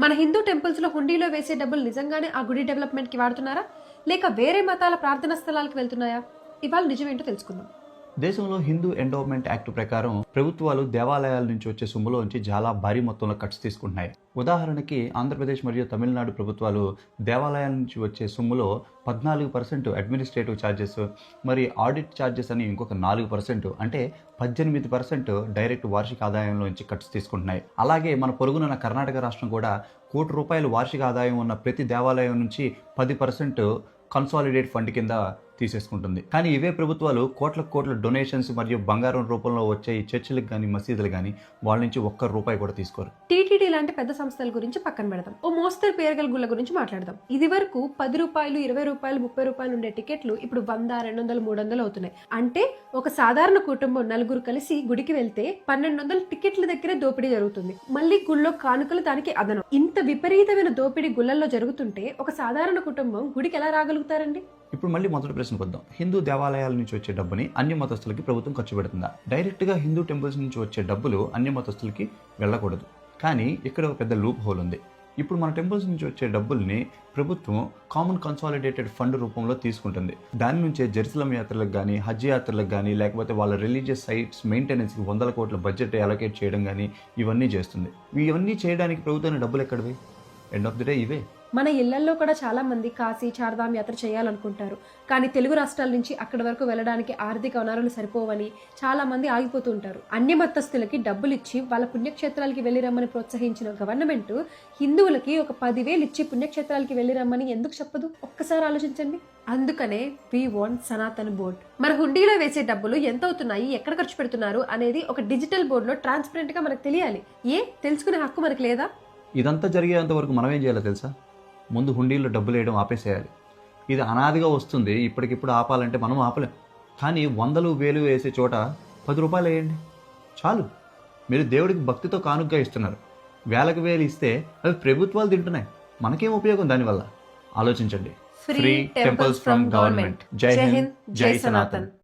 మన హిందూ టెంపుల్స్లో హుండీలో వేసే డబ్బులు నిజంగానే ఆ గుడి డెవలప్మెంట్కి వాడుతున్నారా, లేక వేరే మతాల ప్రార్థనా స్థలాలకు వెళ్తున్నాయా? ఇవాళ నిజమేంటో తెలుసుకుందాం. దేశంలో హిందూ ఎండోవ్మెంట్ యాక్ట్ ప్రకారం ప్రభుత్వాలు దేవాలయాల నుంచి వచ్చే సొమ్ములోంచి చాలా భారీ మొత్తంలో కట్స్ తీసుకుంటున్నాయి. ఉదాహరణకి ఆంధ్రప్రదేశ్ మరియు తమిళనాడు ప్రభుత్వాలు దేవాలయాల నుంచి వచ్చే సొమ్ములో 14% అడ్మినిస్ట్రేటివ్ ఛార్జెస్, మరి ఆడిట్ ఛార్జెస్ అని ఇంకొక 4%, అంటే 18% డైరెక్ట్ వార్షిక ఆదాయంలోంచి కట్స్ తీసుకుంటున్నాయి. అలాగే మన పొరుగున కర్ణాటక రాష్ట్రం కూడా ₹1 వార్షిక ఆదాయం ఉన్న ప్రతి దేవాలయం నుంచి 10% కన్సాలిడేట్ ఫండ్ కింద తీసేసుకుంటుంది. కానీ ఇవే ప్రభుత్వాలు కోట్ల డొనేషన్స్ మరియు బంగారం రూపంలో వచ్చే ఈ చర్చిలకు కానీ మసీదులు కానీ వాళ్ళ నుంచి ₹1 కూడా తీసుకోరు. టీటీడీ లాంటి పెద్ద సంస్థల గురించి పక్కన పెడదాం. ఓ మోస్తరు పేరగల గుళ్ళ గురించి మాట్లాడదాం. ఇది వరకు ₹10, ₹20, ₹30 ఉండే టికెట్లు ఇప్పుడు 100, 200, 300 అవుతున్నాయి. అంటే ఒక సాధారణ కుటుంబం నలుగురు కలిసి గుడికి వెళ్తే 1200 టికెట్ల దగ్గరే దోపిడీ జరుగుతుంది. మళ్ళీ గుళ్ళో కానుకలు దానికి అదనం. ఇంత విపరీతమైన దోపిడీ గుళ్ళల్లో జరుగుతుంటే ఒక సాధారణ కుటుంబం గుడికి ఎలా రాగలుగుతారండి? ఇప్పుడు మళ్ళీ మొదటి ప్రశ్నకు వద్దాం. హిందూ దేవాలయాల నుంచి వచ్చే డబ్బుని అన్య మతస్థులకి ప్రభుత్వం ఖర్చు పెడుతుందా? డైరెక్ట్గా హిందూ టెంపుల్స్ నుంచి వచ్చే డబ్బులు అన్య మతస్థులకి వెళ్ళకూడదు. కానీ ఇక్కడ ఒక పెద్ద లూప్ హోల్ ఉంది. ఇప్పుడు మన టెంపుల్స్ నుంచి వచ్చే డబ్బుల్ని ప్రభుత్వం కామన్ కన్సాలిడేటెడ్ ఫండ్ రూపంలో తీసుకుంటుంది. దాని నుంచే జెరూసలేం యాత్రలకు కానీ, హజ్ యాత్రలకు కానీ, లేకపోతే వాళ్ళ రిలీజియస్ సైట్స్ మెయింటెనెన్స్కి 100 కోట్ల బడ్జెట్ అలొకేట్ చేయడం కానీ ఇవన్నీ చేస్తుంది. ఇవన్నీ చేయడానికి ప్రభుత్వానికి డబ్బులు ఎక్కడివి? ఎండ్ ఆఫ్ ది డే ఇవే. మన ఇళ్లలో కూడా చాలా మంది కాశీ, చార్ధామ్ యాత్ర చేయాలనుకుంటారు. కానీ తెలుగు రాష్ట్రాల నుంచి అక్కడి వరకు వెళ్ళడానికి ఆర్థిక వనరులు సరిపోవని చాలా మంది ఆగిపోతూ ఉంటారు. అన్య మతస్థులకి డబ్బులు ఇచ్చి వాళ్ళ పుణ్యక్షేత్రాలకి వెళ్ళి రమ్మని ప్రోత్సహించిన గవర్నమెంట్ హిందువులకి ఒక 10,000 ఇచ్చి పుణ్యక్షేత్రాలకి వెళ్ళి రమ్మని ఎందుకు చెప్పదు? ఒక్కసారి ఆలోచించండి. అందుకనే వి వాంట్ సనాతన్ బోర్డ్. మన హుండీలో వేసే డబ్బులు ఎంత అవుతున్నాయి, ఎక్కడ ఖర్చు పెడుతున్నారు అనేది ఒక డిజిటల్ బోర్డులో ట్రాన్స్పరెంట్ గా మనకు తెలియాలి. తెలుసుకునే హక్కు మనకు లేదా? ఇదంతా జరిగేంత వరకు మనం ఏం చేయాలో తెలుసా? ముందు హుండీల్లో డబ్బులు వేయడం ఆపేసేయాలి. ఇది అనాదిగా వస్తుంది, ఇప్పటికిప్పుడు ఆపాలంటే మనం ఆపలేం. కానీ 100, 1000 వేసే చోట ₹10 వేయండి చాలు. మీరు దేవుడికి భక్తితో కానుకగా ఇస్తున్నారు. 1000 ఇస్తే అవి ప్రభుత్వాలు తింటున్నాయి. మనకేం ఉపయోగం దానివల్ల? ఆలోచించండి. Free temples from government. జై హింద్, జై సనాతన్.